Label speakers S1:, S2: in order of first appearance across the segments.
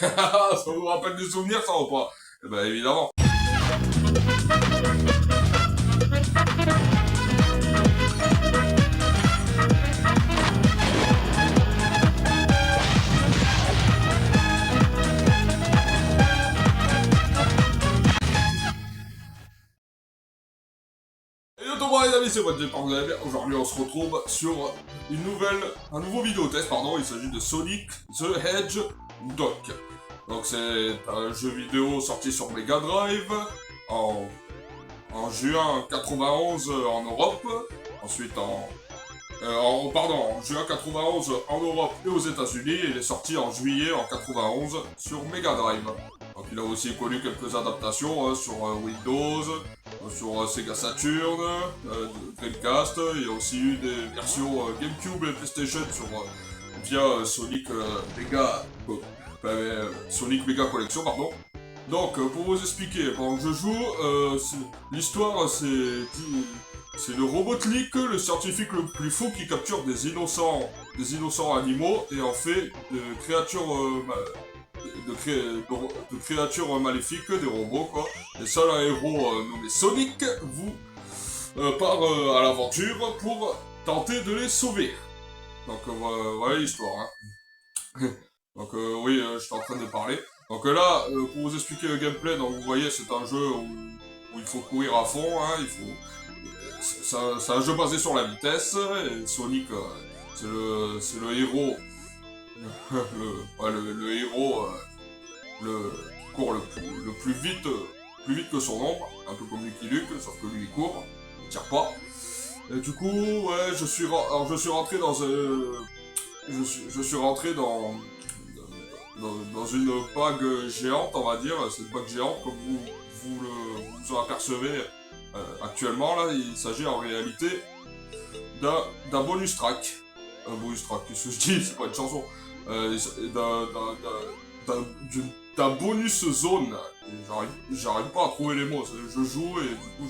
S1: Ça vous rappelle des souvenirs, ça ou pas? Eh ben évidemment. Et yo tout le monde les amis, c'est moi, j'espère que vous allez bien. Aujourd'hui on se retrouve sur un nouveau vidéo test, pardon, il s'agit de Sonic the Hedgehog. Donc c'est un jeu vidéo sorti sur Mega Drive en juin 91 en Europe, ensuite en juin 91 en Europe et aux États-Unis, et il est sorti en juillet en 91 sur Mega Drive. Donc il a aussi connu quelques adaptations sur Windows, sur Sega Saturn, Dreamcast. Il y a aussi eu des versions GameCube et PlayStation via Sonic Mega Collection, pardon. Donc pour vous expliquer, pendant que je joue, l'histoire c'est le Robotnik, le scientifique le plus fou qui capture des innocents animaux et en fait de créatures maléfiques, des robots quoi. Et seul un héros nommé Sonic part à l'aventure pour tenter de les sauver. Donc voilà l'histoire. Hein. Donc oui, je suis en train de parler. Donc là, pour vous expliquer le gameplay, donc vous voyez c'est un jeu où il faut courir à fond, hein, c'est un jeu basé sur la vitesse, et Sonic c'est le héros le héros qui court le plus vite que son ombre, un peu comme Lucky Luke, sauf que lui il court, il tire pas. Et du coup, ouais, je suis rentré dans une bague géante, on va dire, cette bague géante, comme vous en apercevez actuellement, là, il s'agit en réalité d'un bonus track. Un bonus track, qu'est-ce que je dis? C'est pas une chanson. D'un bonus zone. J'arrive pas à trouver les mots. Je joue et du coup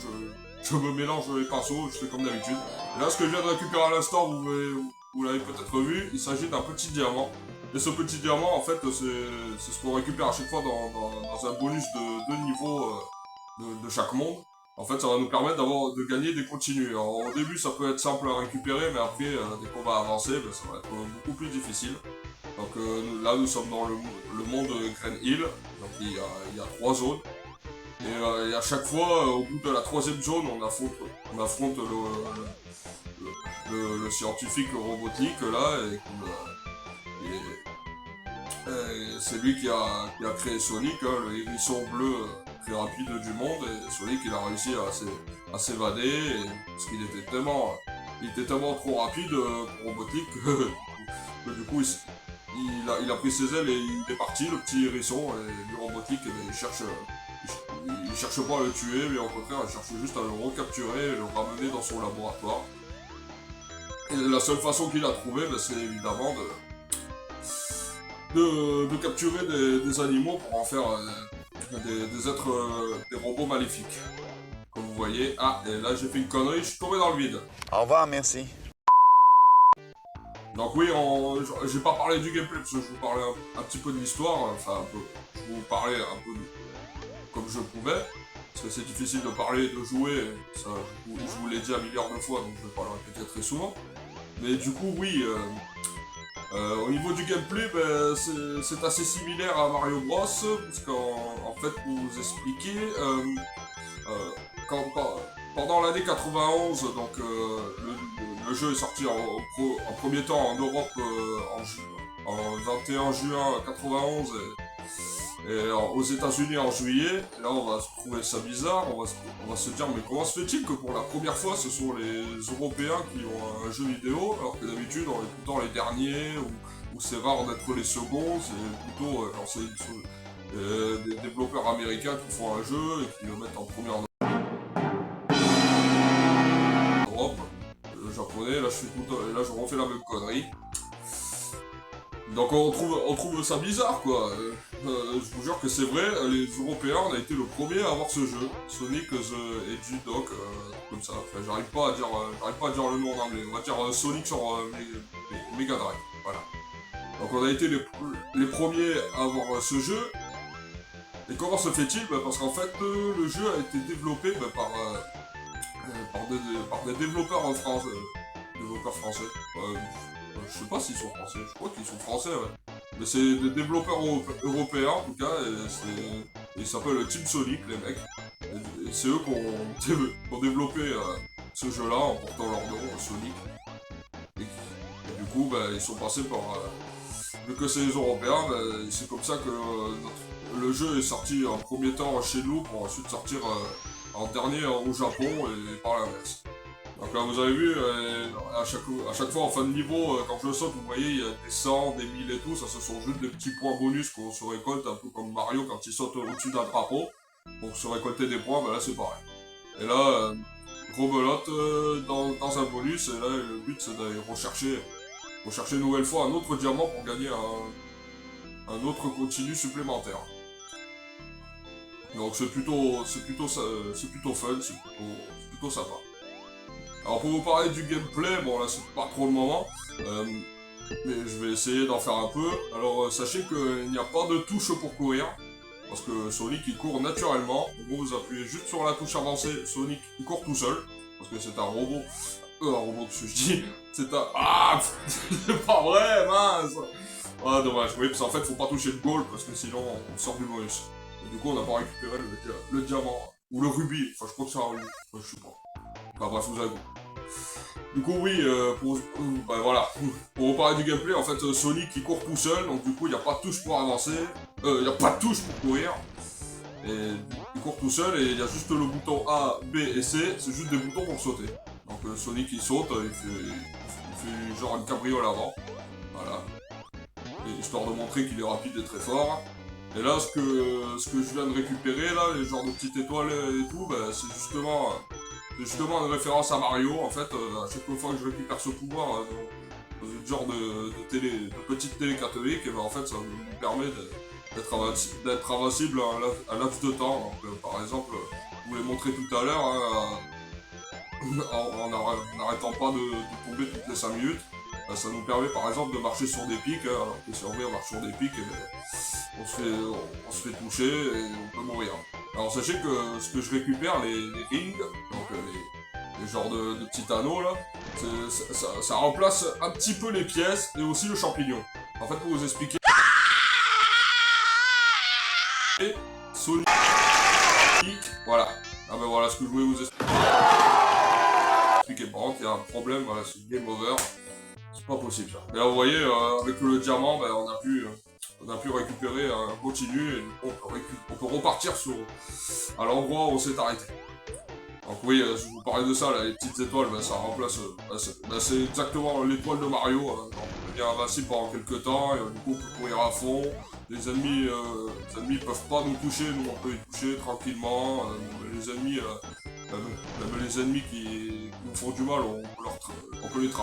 S1: je me mélange les pinceaux, je fais comme d'habitude. Et là, ce que je viens de récupérer à l'instant, vous l'avez peut-être vu, il s'agit d'un petit diamant. Et ce petit diamant, en fait, c'est ce qu'on récupère à chaque fois dans un bonus de deux niveaux de chaque monde. En fait, ça va nous permettre de gagner des continues. Alors, au début, ça peut être simple à récupérer, mais après, dès qu'on va avancer, ben, ça va être beaucoup plus difficile. Donc là, nous sommes dans le monde Green Hill. Donc il y a 3 zones. Et à chaque fois, au bout de la 3e zone, on affronte le scientifique Robotnik là, et c'est lui qui a créé Sonic, hein, le hérisson bleu très rapide du monde, et Sonic il a réussi à s'évader, parce qu'il était tellement trop rapide pour Robotnik que du coup il a pris ses ailes et il est parti, le petit hérisson, et le Robotnik il cherche pas à le tuer, mais au contraire il cherche juste à le recapturer et le ramener dans son laboratoire. Et la seule façon qu'il a trouvé, ben, c'est évidemment de capturer des animaux pour en faire des êtres, des robots maléfiques. Comme vous voyez, ah, et là j'ai fait une connerie, je suis tombé dans le vide.
S2: Au revoir, merci.
S1: Donc oui, j'ai pas parlé du gameplay parce que je vous parlais un petit peu de l'histoire, enfin un peu, je vous parlais un peu comme je pouvais, parce que c'est difficile de parler et de jouer, ça, je vous l'ai dit un milliard de fois, donc je vais pas le répéter très souvent. Mais du coup, oui, au niveau du gameplay, ben, c'est assez similaire à Mario Bros, parce qu'en fait, pour vous expliquer, pendant l'année 91, donc le jeu est sorti en premier temps en Europe en 21 juin 91 et aux États-Unis en juillet. Et là, on va se trouver ça bizarre, on va se dire mais comment se fait-il que pour la première fois ce sont les Européens qui ont un jeu vidéo, alors que d'habitude on est tout le temps les derniers, ou c'est rare d'être les seconds, c'est plutôt quand c'est des développeurs américains qui font un jeu et qui le mettent en premier en Europe. Le japonais, là je refais la même connerie. Donc on trouve ça bizarre quoi. Je vous jure que c'est vrai, les Européens on a été le premier à avoir ce jeu, Sonic the Hedgehog, comme ça. Enfin, j'arrive pas à dire le nom en anglais. On va dire Sonic sur Mega Drive, voilà. Donc on a été les premiers à avoir ce jeu. Et comment se fait-il? Parce qu'en fait, le jeu a été développé par des développeurs en France. Développeurs français. Je sais pas s'ils sont français, je crois qu'ils sont français, ouais. Mais c'est des développeurs européens en tout cas, et ils s'appellent Team Sonic, les mecs. Et c'est eux qui ont développé ce jeu-là en portant leur nom, Sonic. Et du coup, ils sont passés par. Vu que c'est les Européens, c'est comme ça que le jeu est sorti en premier temps chez nous pour ensuite sortir en dernier au Japon et par l'inverse. Donc là vous avez vu, à chaque fois en fin de niveau, quand je saute, vous voyez, il y a des 100, des 1000 et tout, ça ce sont juste des petits points bonus qu'on se récolte, un peu comme Mario quand il saute au-dessus d'un drapeau, pour se récolter des points, là c'est pareil. Et là, rebelote dans un bonus, et là le but c'est d'aller rechercher une nouvelle fois un autre diamant pour gagner un autre continu supplémentaire. Donc c'est plutôt fun, c'est plutôt sympa. Alors pour vous parler du gameplay, bon là c'est pas trop le moment, mais je vais essayer d'en faire un peu. Alors sachez qu'il n'y a pas de touche pour courir, parce que Sonic il court naturellement. En gros vous appuyez juste sur la touche avancée, Sonic il court tout seul, parce que c'est un robot. Un robot que je dis, c'est un... Ah c'est pas vrai, mince. Ah dommage, oui parce qu'en fait faut pas toucher le goal, parce que sinon on sort du bonus. Et du coup on n'a pas récupéré le diamant, ou le rubis, enfin je crois que c'est un rubis, enfin, je sais pas. Enfin bref, vous avez... Du coup, oui, voilà. Pour vous parler du gameplay, en fait, Sonic il court tout seul, donc du coup, il n'y a pas de touche pour avancer, il n'y a pas de touche pour courir. Et il court tout seul et il y a juste le bouton A, B et C, c'est juste des boutons pour sauter. Donc Sonic il saute, il fait genre une cabriole avant. Voilà. Et histoire de montrer qu'il est rapide et très fort. Et là, ce que je viens de récupérer, là, les genres de petites étoiles et tout, c'est justement une référence à Mario. En fait, à chaque fois que je récupère ce pouvoir dans une genre de petite télé catholique, et en fait, ça nous permet d'être invincible à un laps de temps. Donc, par exemple, je vous l'ai montré tout à l'heure, hein, en n'arrêtant pas de tomber toutes les 5 minutes. Ça nous permet par exemple de marcher sur des pics, hein, alors que si en vrai on marche sur des pics, on se fait toucher et on peut mourir. Alors sachez que ce que je récupère, les rings, donc les genres de petits anneaux là, ça remplace un petit peu les pièces et aussi le champignon. En fait pour vous expliquer, Sonic, voilà. Ah ben voilà ce que je voulais vous expliquer. Bon, il y a un problème, voilà, c'est game over. C'est pas possible ça. Et là vous voyez, avec le diamant, on a pu récupérer un continu et on peut repartir à l'endroit où on s'est arrêté. Donc oui, je vous parlais de ça, là, les petites étoiles, ça remplace... c'est exactement l'étoile de Mario. On devient invincible pendant quelques temps, et du coup on peut courir à fond. Les ennemis peuvent pas nous toucher, nous on peut les toucher tranquillement. Les ennemis qui nous font du mal, on peut leur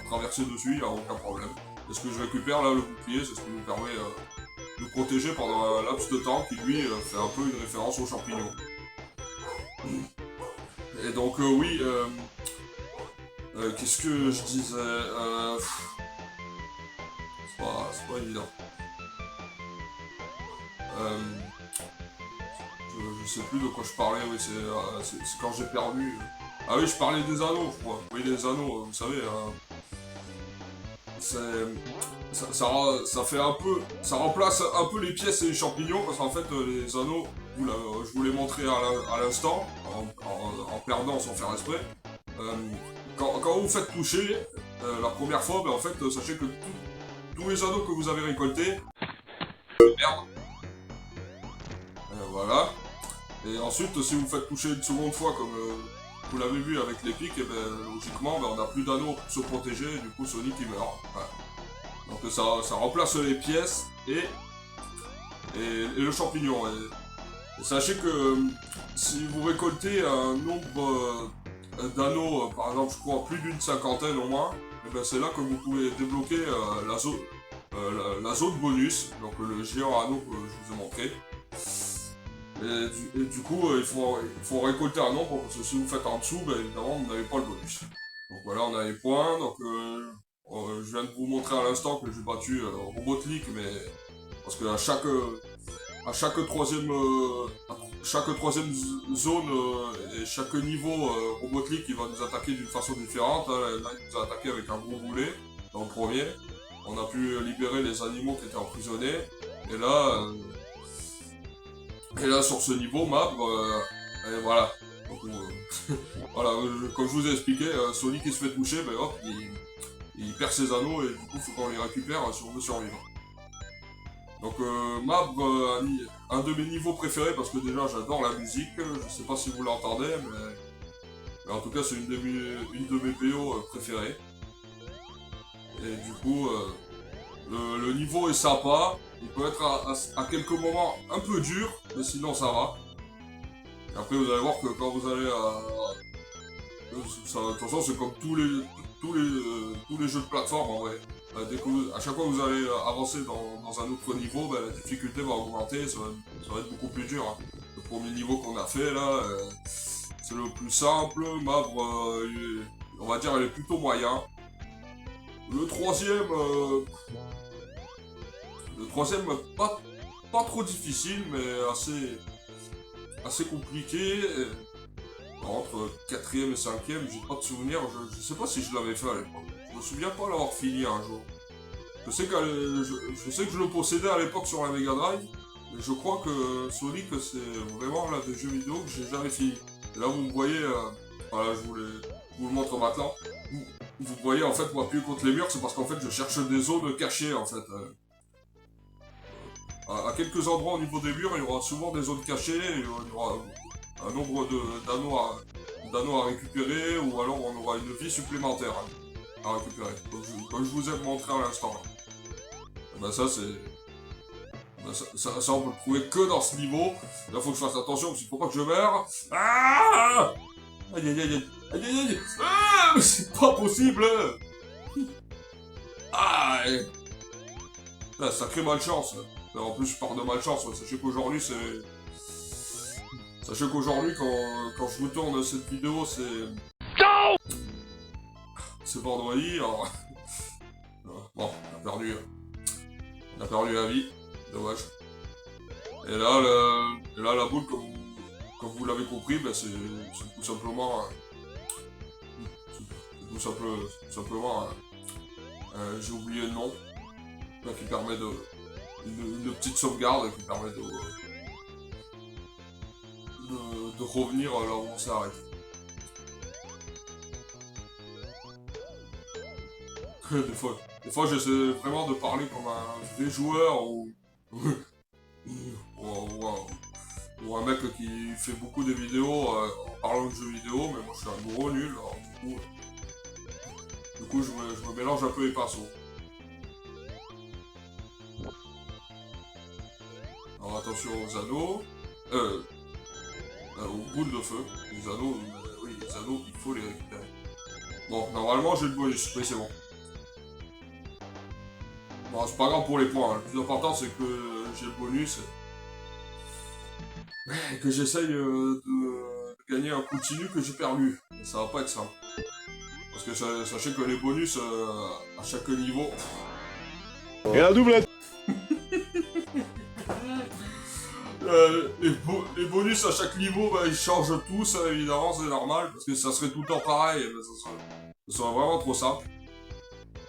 S1: traverser dessus, il n'y a aucun problème. Et ce que je récupère là, le bouclier, c'est ce qui nous permet de nous protéger pendant un laps de temps qui lui fait un peu une référence aux champignons. Et donc oui, qu'est-ce que je disais, c'est pas évident. Je sais plus de quoi je parlais, oui, c'est quand j'ai perdu. Ah oui, je parlais des anneaux, je crois. Oui, les anneaux, vous savez, ça fait un peu, ça remplace un peu les pièces et les champignons, parce qu'en fait, les anneaux, je vous l'ai montré à l'instant, en perdant sans faire exprès. Quand vous faites toucher, la première fois, en fait, sachez que tous les anneaux que vous avez récoltés, merde. Voilà. Et ensuite, si vous faites toucher une seconde fois, comme vous l'avez vu avec les pics, et logiquement, on n'a plus d'anneaux pour se protéger, et du coup, Sonic il meurt. Voilà. Donc ça remplace les pièces et le champignon. Et sachez que si vous récoltez un nombre d'anneaux, par exemple, je crois plus d'une cinquantaine au moins, et c'est là que vous pouvez débloquer la zone bonus, donc le géant anneau que je vous ai montré. Et du coup, il faut récolter un nombre, parce que si vous faites en dessous, évidemment, vous n'avez pas le bonus. Donc voilà, on a les points, donc Je viens de vous montrer à l'instant que j'ai battu Robotnik, mais parce que à chaque troisième zone et chaque niveau, Robotnik il va nous attaquer d'une façon différente. Hein. Là, il nous a attaqué avec un gros boulet dans le premier. On a pu libérer les animaux qui étaient emprisonnés. Et là sur ce niveau, Mabre, et voilà. Donc, voilà, comme je vous ai expliqué, Sonic il se fait toucher, ben hop, il perd ses anneaux et du coup faut qu'on les récupère si on veut survivre. Donc Mabre, un de mes niveaux préférés parce que déjà j'adore la musique, je sais pas si vous l'entendez, mais en tout cas c'est une de mes BO préférées. Et du coup, le niveau est sympa, il peut être à quelques moments un peu dur, mais sinon ça va. Et après vous allez voir que quand vous allez de toute façon c'est comme tous les jeux de plateforme en vrai. À chaque fois que vous allez avancer dans un autre niveau, ben, la difficulté va augmenter, ça va être beaucoup plus dur. Hein. Le premier niveau qu'on a fait là, c'est le plus simple, Mabre, on va dire, elle est plutôt moyen. Le troisième pas trop difficile, mais assez compliqué. Entre 4ème et 5ème, j'ai pas de souvenir, je sais pas si je l'avais fait à l'époque. Je me souviens pas l'avoir fini un jour. Je sais que je le possédais à l'époque sur la Mega Drive, mais je crois que Sonic c'est vraiment l'un des jeux vidéo que j'ai jamais fini. Et là vous me voyez, voilà je vous le montre maintenant. Vous voyez en fait moi appuyer contre les murs, c'est parce qu'en fait je cherche des zones cachées en fait. À quelques endroits au niveau des murs, il y aura souvent des zones cachées, il y aura un nombre d'anneaux à récupérer, ou alors on aura une vie supplémentaire à récupérer, comme je vous ai montré à l'instant. Ben ça ça on peut le trouver que dans ce niveau. Là faut que je fasse attention parce qu'il faut pas que je meure. Ah, aïe aïe aïe aïe aïe aïe aïe. Ah, mais c'est pas possible. Ah, sacré malchance. En plus je pars de malchance, sachez qu'aujourd'hui quand je vous tourne cette vidéo, c'est vendredi, alors... Bon, on a perdu la vie, dommage. Et là, la boule, comme vous l'avez compris, ben c'est tout simplement... j'ai oublié le nom, qui permet de... Une petite sauvegarde qui permet de revenir là où on s'est arrêté. Des fois j'essaie vraiment de parler comme un vrai joueur ou un mec qui fait beaucoup de vidéos en parlant de jeux vidéo, mais moi je suis un gros nul, alors du coup je me mélange un peu les pinceaux. Alors attention aux anneaux, aux boules de feu, les anneaux, oui les anneaux il faut les récupérer. Bon, normalement j'ai le bonus, oui c'est bon. Bon, c'est pas grave pour les points, hein. Le plus important c'est que j'ai le bonus et que j'essaye de gagner un continu que j'ai perdu. Et ça va pas être simple. Parce que sachez que les bonus à chaque niveau...
S2: Et la doublette.
S1: Les bonus à chaque niveau, bah, ils changent tous, évidemment, c'est normal, parce que ça serait tout le temps pareil, ça serait vraiment trop simple.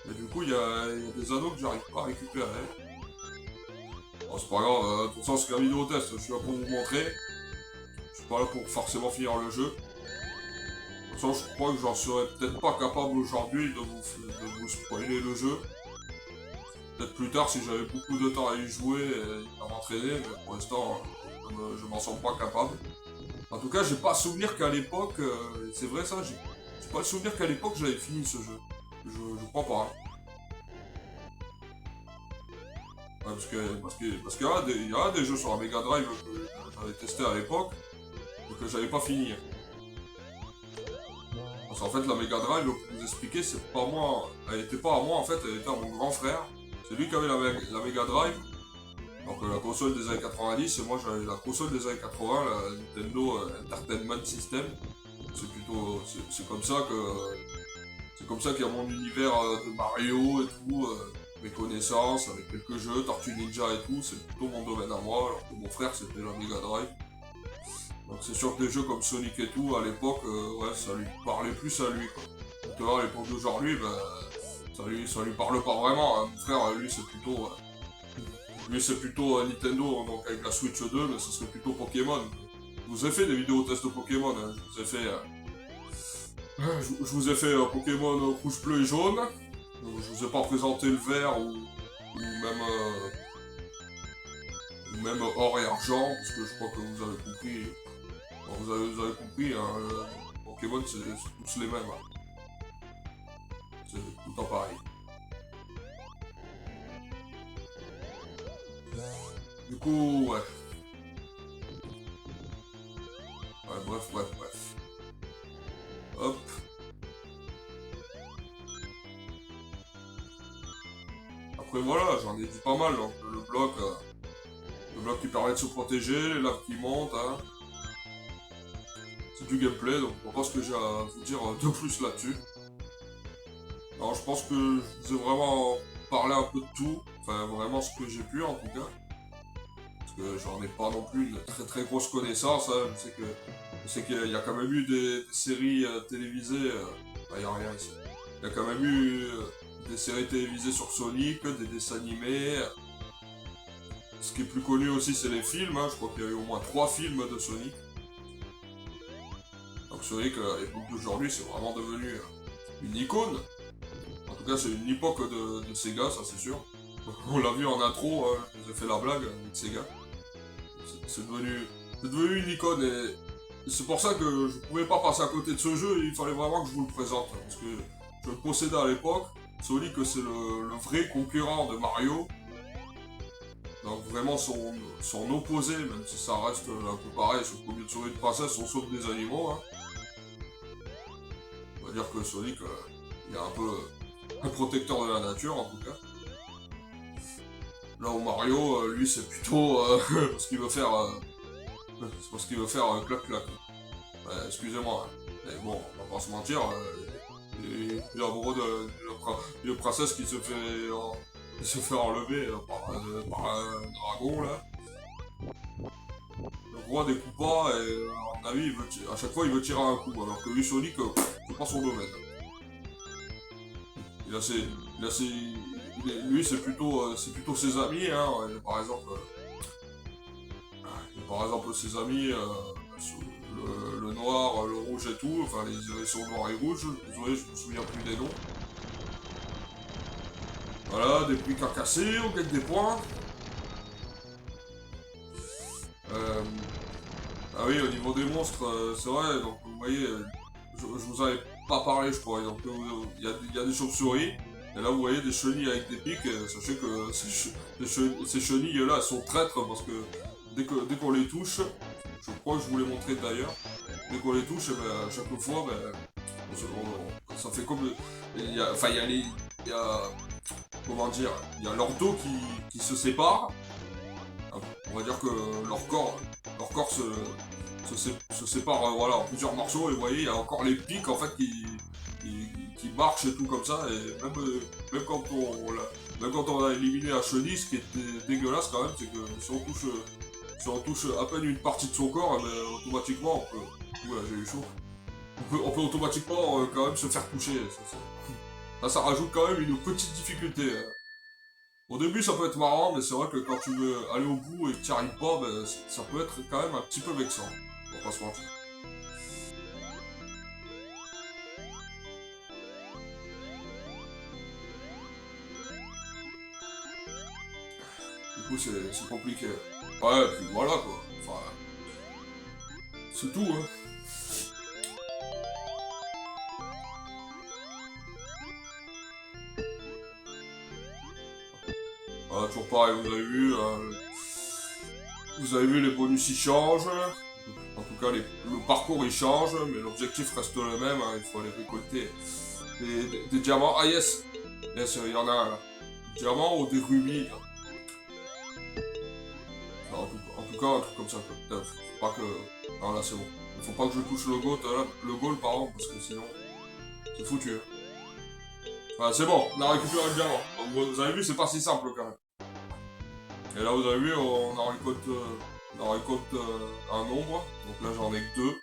S1: Et du coup, il y a des anneaux que j'arrive pas à récupérer. Bon, c'est pas grave, de toute façon, c'est qu'un vidéo test, je suis là pour vous montrer. Je suis pas là pour forcément finir le jeu. De toute façon, je crois que j'en serais peut-être pas capable aujourd'hui de vous spoiler le jeu. Peut-être plus tard si j'avais beaucoup de temps à y jouer et à m'entraîner, mais pour l'instant je m'en sens pas capable. En tout cas j'ai pas souvenir qu'à l'époque, c'est vrai ça, j'ai pas le souvenir qu'à l'époque j'avais fini ce jeu. Je crois pas. Ouais, parce qu'il y a des jeux sur la Mega Drive que j'avais testé à l'époque et que j'avais pas fini. Parce qu'en fait la Mega Drive, pour vous expliquer, c'est pas moi, elle était pas à moi en fait, elle était à mon grand frère. C'est lui qui avait la Mega Drive, donc la console des années 90, et moi j'avais la console des années 80, la Nintendo Entertainment System. C'est comme ça que C'est comme ça qu'il y a mon univers de Mario et tout, mes connaissances avec quelques jeux, Tortue Ninja et tout, c'est plutôt mon domaine à moi, alors que mon frère c'était la Mega Drive. Donc c'est sûr que des jeux comme Sonic et tout, à l'époque, ouais, ça lui parlait plus à lui, quoi. Donc là, à l'époque d'aujourd'hui, ça lui parle pas vraiment, hein. Mon frère, lui c'est plutôt Nintendo, donc avec la Switch 2, mais ce serait plutôt Pokémon. Je vous ai fait des vidéos tests de Pokémon, hein. Je vous ai fait Pokémon rouge, bleu et jaune. Je vous ai pas présenté le vert ou même or et argent, parce que je crois que vous avez compris. Bon, vous avez compris, hein, Pokémon c'est tous les mêmes. Hein. C'est tout le temps pareil. Du coup, ouais. Ouais, bref. Hop. Après voilà, j'en ai dit pas mal, donc le bloc qui permet de se protéger, les laves qui montent, hein. C'est du gameplay, donc je pense que j'ai à vous dire de plus là-dessus. Alors je pense que je vous ai vraiment parlé un peu de tout, enfin vraiment ce que j'ai pu en tout cas. Parce que j'en ai pas non plus une très grosse connaissance, hein. Je sais qu'il y a quand même eu des séries télévisées, il y a rien ici. Il y a quand même eu des séries télévisées sur Sonic, des dessins animés. Ce qui est plus connu aussi c'est les films, hein. Je crois qu'il y a eu au moins 3 films de Sonic. Donc Sonic à l'époque d'aujourd'hui c'est vraiment devenu une icône. En tout cas c'est une époque de Sega, ça c'est sûr. On l'a vu en intro, hein, je vous ai fait la blague avec Sega. C'est devenu une icône et c'est pour ça que je pouvais pas passer à côté de ce jeu, il fallait vraiment que je vous le présente. Hein, parce que je le possédais à l'époque. Sonic c'est le vrai concurrent de Mario. Donc vraiment son opposé, même si ça reste un peu pareil, c'est le premier de souris de princesse, on sauve des animaux. Hein. On va dire que Sonic, il est un peu un protecteur de la nature en tout cas. Là où Mario, lui c'est plutôt ce qu'il veut faire. C'est parce qu'il veut faire clac-clac. Excusez-moi. Hein. Mais bon, on va pas se mentir. Il est amoureux d'une princesse qui se fait enlever par un dragon là. Le roi découpe pas et à mon avis à chaque fois il veut tirer un coup. Alors que lui Sonic, c'est pas son domaine. Lui c'est plutôt ses amis. Hein. Par exemple ses amis. Le noir, le rouge et tout, enfin les hérissons noirs et rouges, désolé je me souviens plus des noms. Voilà, des pics à casser, on gagne des points. Ah oui, au niveau des monstres, c'est vrai, donc vous voyez, je vous avais pas parlé je crois, donc il y a des chauves-souris, et là vous voyez des chenilles avec des pics, sachez que ces chenilles là elles sont traîtres parce que dès qu'on les touche, je crois que je vous l'ai montré d'ailleurs, dès qu'on les touche, à chaque fois, ça fait comme... Il y a comment dire, il y a leur dos qui se sépare. On va dire que leur corps se sépare voilà, en plusieurs morceaux et vous voyez, il y a encore les pics en fait qui marchent et tout comme ça. Et même quand on a éliminé la chenille, ce qui était dégueulasse quand même, c'est que si on touche à peine une partie de son corps, automatiquement on peut... Oula, j'ai eu chaud. On peut automatiquement quand même se faire toucher. Ça rajoute quand même une petite difficulté. Au début ça peut être marrant, mais c'est vrai que quand tu veux aller au bout et que tu n'y arrives pas, ça peut être quand même un petit peu vexant. On va pas se mentir. Du coup c'est compliqué. Ouais, puis voilà quoi. Enfin, c'est tout hein. Voilà, toujours pareil, vous avez vu les bonus ils changent. En tout cas, le parcours il change, mais l'objectif reste le même. Hein, il faut aller récolter des diamants. Ah yes, il y en a un là. Des diamants ou des rubis. En tout cas, un truc comme ça. Faut pas que. Non, là c'est bon. Il faut pas que je touche le goal, pardon, parce que sinon c'est foutu. Hein. Bah, c'est bon, on a récupéré le diamant. Donc, vous avez vu, c'est pas si simple quand même. Et là, vous avez vu, on en récolte un nombre. Donc là, j'en ai que 2. Et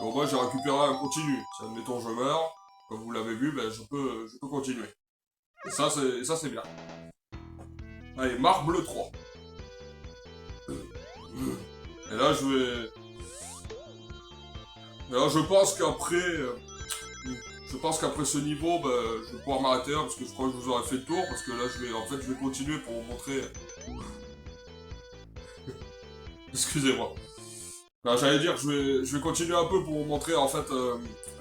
S1: au moins, j'ai récupéré un continu. Si admettons je meurs, comme vous l'avez vu, ben, je peux continuer. Et ça, c'est bien. Allez, marble 3. Et là, je pense qu'après... Je pense qu'après ce niveau, bah, je vais pouvoir m'arrêter là, parce que je crois que je vous aurais fait le tour, parce que là, je vais continuer pour vous montrer... Excusez-moi. Ben, j'allais dire que je vais continuer un peu pour vous montrer, en fait,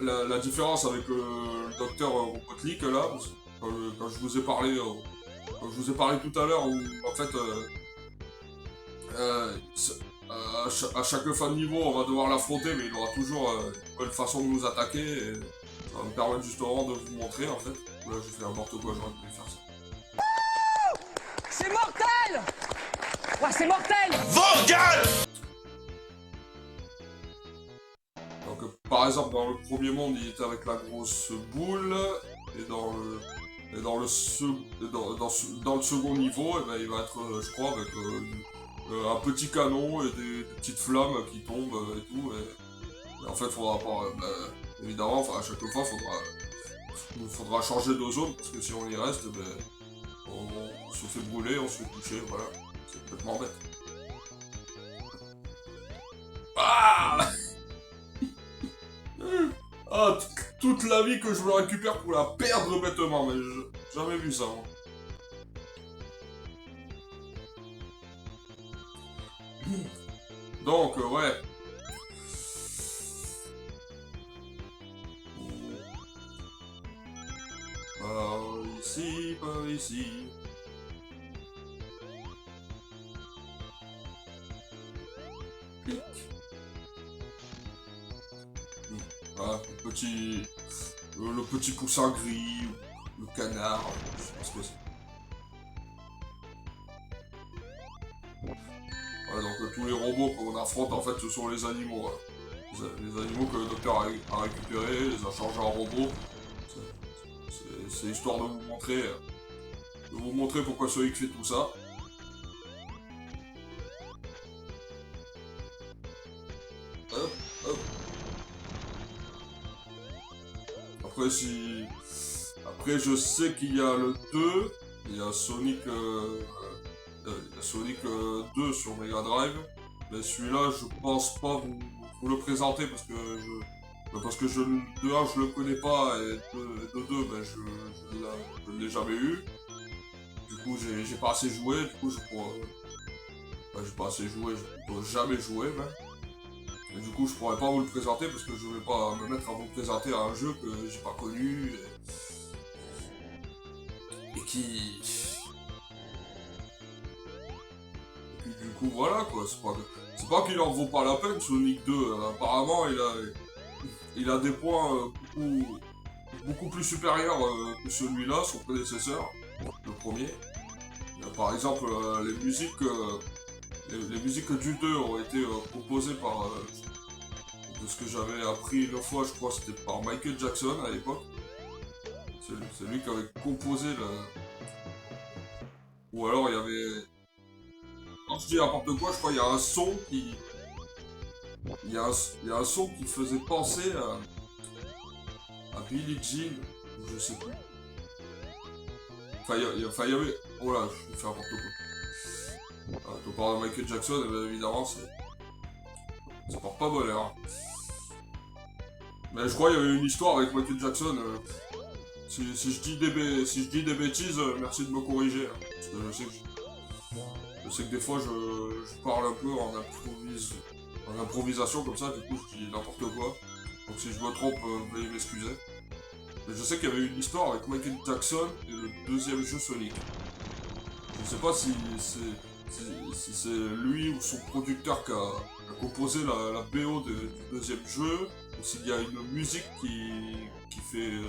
S1: la différence avec le docteur Robotnik, là, parce que quand je vous ai parlé... quand je vous ai parlé tout à l'heure, où, en fait... à chaque fin de niveau, on va devoir l'affronter, mais il aura toujours une bonne façon de nous attaquer, et ça va me permettre justement de vous montrer, en fait. Là, j'ai fait n'importe quoi, j'aurais pu faire ça.
S3: C'est mortel! Ouais, c'est mortel!
S2: Vorgal!
S1: Donc, par exemple, dans le premier monde, il était avec la grosse boule, et dans le second niveau, eh ben, il va être, je crois, avec un petit canon et des petites flammes qui tombent et tout. Et en fait, faudra pas... évidemment, enfin, à chaque fois, faudra changer de zone, parce que si on y reste, ben, on se fait brûler, on se fait toucher, voilà. C'est complètement bête. Ah ah, toute la vie que je me récupère pour la perdre bêtement, mais j'ai jamais vu ça, moi. Donc, ouais. Par ici. Clic. Voilà, le petit poussin gris, le canard, je sais pas ce que c'est. Ouais, donc tous les robots qu'on affronte, en fait, ce sont les animaux. Hein. Les animaux que le docteur a récupérés, les a changés en robots. C'est histoire de vous montrer pourquoi Sonic fait tout ça. Hop, hop. Après, je sais qu'il y a le 2, il y a Sonic, Sonic 2 sur Mega Drive, mais celui-là, je pense pas vous le présenter parce que de 1, je le connais pas, et de 2, ben, je ne l'ai jamais eu. Du coup, j'ai pas assez joué, du coup, j'ai pas assez joué, je dois jamais jouer, même. Et du coup, je pourrais pas vous le présenter parce que je vais pas me mettre à vous présenter un jeu que j'ai pas connu et qui... Et puis du coup, voilà quoi, c'est pas qu'il en vaut pas la peine, Sonic 2. Apparemment, il a des points beaucoup plus supérieurs que celui-là, son prédécesseur, le premier. Par exemple, les musiques du 2 ont été composées par... de ce que j'avais appris une fois, je crois, c'était par Michael Jackson à l'époque. C'est lui qui avait composé le... Ou alors il y avait... Quand je dis n'importe quoi, je crois qu'il y a un son qui... Il y a un son qui faisait penser à Billie Jean, ou je sais plus. Enfin, il y avait... Oh là, je vais faire n'importe quoi. Quand on parle de Michael Jackson, eh bien, évidemment, ça porte pas bonheur. Mais je crois qu'il y avait une histoire avec Michael Jackson. Si je dis des bêtises, merci de me corriger. Hein, parce que je sais que des fois je parle un peu en improvisation comme ça, du coup je dis n'importe quoi. Donc si je me trompe, veuillez m'excuser. Mais je sais qu'il y avait une histoire avec Michael Jackson et le deuxième jeu Sonic. Je sais pas si c'est lui ou son producteur qui a composé la BO du deuxième jeu, ou s'il y a une musique qui fait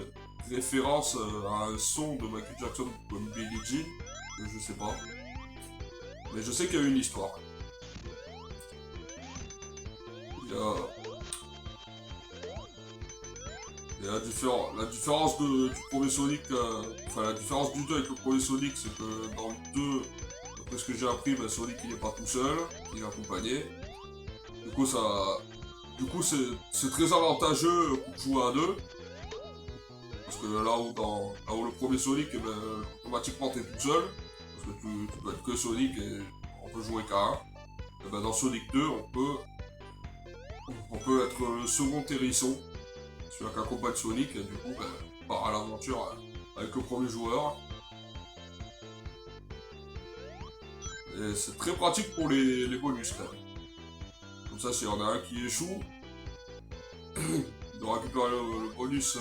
S1: référence à un son de Michael Jackson comme Billie Jean, je sais pas. Mais je sais qu'il y a une histoire. Il y a... Et la différence du premier Sonic, enfin la différence du 2 avec le premier Sonic, c'est que dans le 2, d'après ce que j'ai appris, ben, Sonic il est pas tout seul, il est accompagné. Du coup c'est très avantageux pour jouer à deux. Parce que là où le premier Sonic, eh ben, automatiquement t'es tout seul. Parce que tu peux être que Sonic et on peut jouer qu'à un. Et ben, dans Sonic 2, on peut être le second hérisson. Celui qui accompagne Sonic et du coup ben, part à l'aventure avec le premier joueur. Et c'est très pratique pour les bonus quand même. Comme ça, s'il y en a un qui échoue, il doit récupérer le bonus.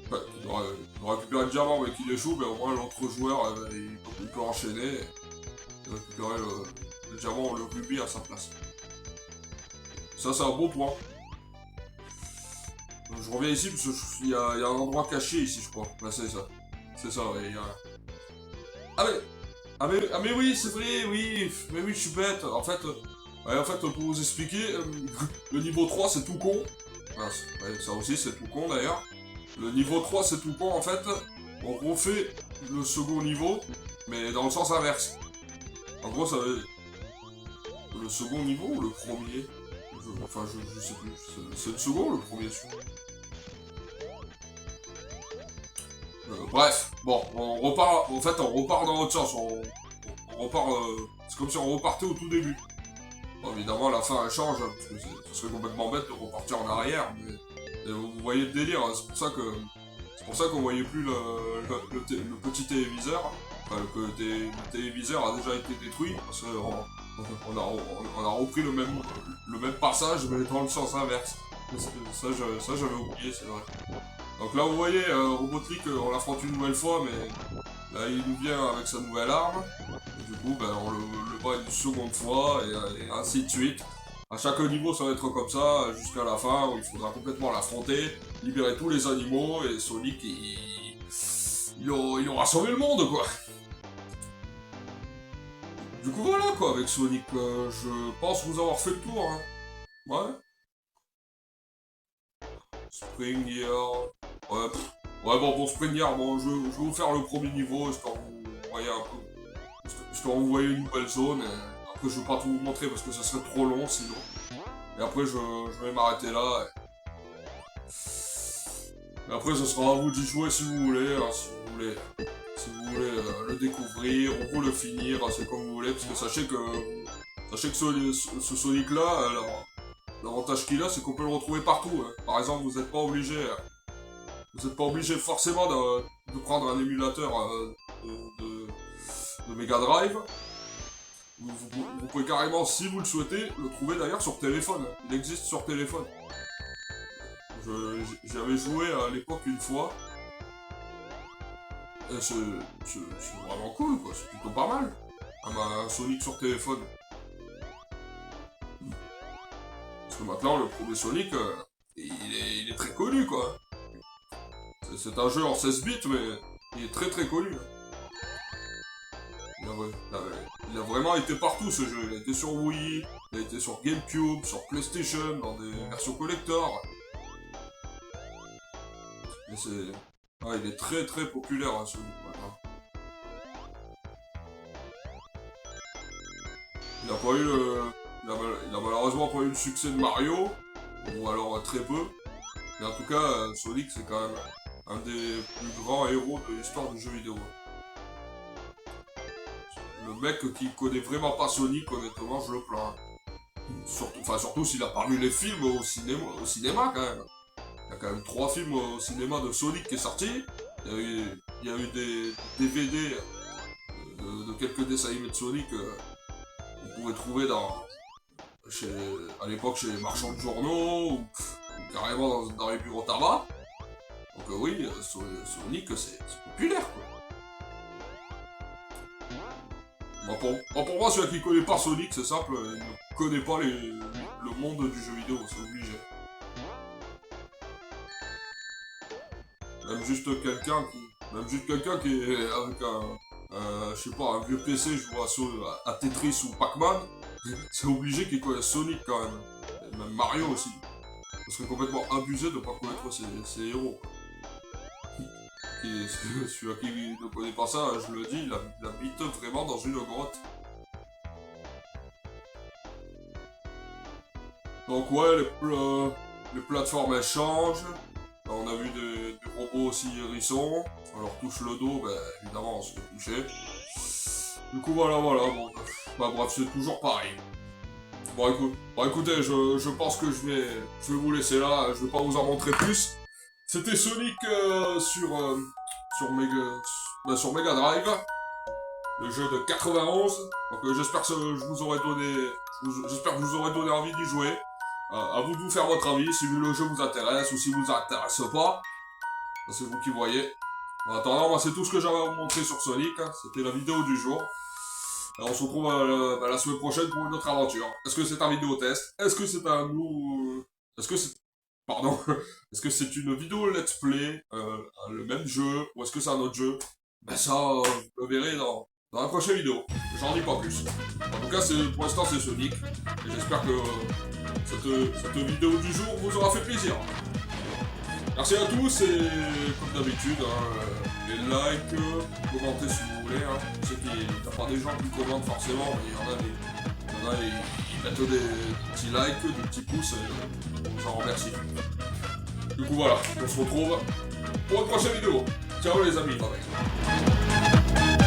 S1: Enfin, il doit récupérer le diamant mais qu'il échoue, mais au moins l'autre joueur il peut enchaîner et récupérer le diamant ou le rubis à sa place. Ça c'est un beau point. Donc, je reviens ici parce qu'il y a un endroit caché ici je crois. Là c'est ça. C'est ça, ouais. Ah mais oui, c'est vrai, oui. Mais oui, je suis bête. En fait, pour vous expliquer, le niveau 3 c'est tout con. Voilà, ouais, ça aussi c'est tout con d'ailleurs. Le niveau 3 c'est tout con en fait. On refait le second niveau, mais dans le sens inverse. En gros, ça veut... Le second niveau ou le premier? Je sais plus. C'est le second ou le premier bref, bon, on repart. En fait, on repart dans l'autre sens. On repart. C'est comme si on repartait au tout début. Bon, évidemment, la fin elle change, parce que ce serait complètement bête de repartir en arrière. Mais vous voyez le délire, hein, c'est pour ça qu'on voyait plus le petit téléviseur. Enfin, le téléviseur a déjà été détruit parce qu'on a repris le même passage mais dans le sens inverse. Ça j'avais oublié, c'est vrai. Donc là vous voyez, Robotnik on l'affronte une nouvelle fois, mais là il nous vient avec sa nouvelle arme. Et du coup ben, on le bat une seconde fois et ainsi de suite. À chaque niveau ça va être comme ça jusqu'à la fin où il faudra complètement l'affronter, libérer tous les animaux et Sonic il aura sauvé le monde quoi. Du coup voilà quoi avec Sonic, je pense vous avoir fait le tour. Hein. Ouais. Spring Year. Ouais, bon pour Spring Year, bon, je vais vous faire le premier niveau histoire que vous voyez un peu. Histoire que vous voyez une nouvelle zone. Et après je vais pas tout vous montrer parce que ça serait trop long sinon. Et après je vais m'arrêter là. Et après ce sera à vous d'y jouer si vous voulez. Hein, si vous voulez le découvrir ou le finir, c'est comme vous voulez, parce que sachez que ce Sonic là, l'avantage qu'il a, c'est qu'on peut le retrouver partout. Hein. Par exemple, vous n'êtes pas obligé forcément de prendre un émulateur de Mega Drive. Vous pouvez carrément, si vous le souhaitez, le trouver d'ailleurs sur téléphone. Il existe sur téléphone. J'avais joué à l'époque une fois. Et c'est vraiment cool quoi, c'est plutôt pas mal. Un Sonic sur téléphone. Parce que maintenant le premier Sonic, il est très connu quoi. C'est un jeu en 16 bits mais il est très connu. Il a vraiment été partout ce jeu, il a été sur Wii, il a été sur GameCube, sur PlayStation, dans des versions collector. Et c'est... Ah, il est très populaire hein, Sonic maintenant. Il a malheureusement pas eu le succès de Mario, ou alors très peu. Mais en tout cas, Sonic c'est quand même un des plus grands héros de l'histoire du jeu vidéo. Le mec qui connaît vraiment pas Sonic, honnêtement, je le plains. Surtout s'il a pas vu les films au cinéma quand même. Il y a quand même 3 films au cinéma de Sonic qui est sorti. Il y a eu des DVD de quelques dessins animés de Sonic qu'on pouvait trouver à l'époque chez les marchands de journaux ou carrément dans les bureaux tabac. Donc oui, Sonic c'est populaire quoi. Pour moi, celui qui connaît pas Sonic, c'est simple, il ne connaît pas le monde du jeu vidéo, c'est obligé. Même juste quelqu'un qui est avec je sais pas, un vieux PC jouant à Tetris ou Pac-Man, c'est obligé qu'il connaisse Sonic quand même. Et même Mario aussi. Ça serait complètement abusé de ne pas connaître ces héros. Et celui qui ne connaît pas ça, je le dis, il habite vraiment dans une grotte. Donc ouais, les plateformes elles changent. On a vu des robots aussi hérissons. On leur touche le dos, ben évidemment on se fait toucher. Du coup voilà, bon, bah bref, c'est toujours pareil. Bon écoutez, je pense que je vais vous laisser là, je vais pas vous en montrer plus. C'était Sonic sur Mega Drive, le jeu de 91. Donc j'espère que je vous aurai donné, j'espère que vous aurez donné envie d'y jouer. À vous de vous faire votre avis, si le jeu vous intéresse ou si vous intéresse pas. Ça c'est vous qui voyez. En attendant, moi c'est tout ce que j'avais à vous montrer sur Sonic. C'était la vidéo du jour. Alors, on se retrouve la semaine prochaine pour une autre aventure. Est-ce que c'est un vidéo test? Est-ce que c'est un nous... Est-ce que c'est... Pardon. Est-ce que c'est une vidéo let's play, le même jeu, ou est-ce que c'est un autre jeu? Ben ça, vous le verrez dans la prochaine vidéo. J'en dis pas plus. En tout cas, pour l'instant, c'est Sonic. Et j'espère que cette vidéo du jour vous aura fait plaisir. Merci à tous et comme d'habitude, les likes, commentez si vous voulez. Je sais qu'il n'y a pas des gens qui commentent forcément, mais il y en a, ils mettent des petits likes, des petits pouces, et j'en remercie. Du coup voilà, on se retrouve pour une prochaine vidéo. Ciao les amis, bye bye.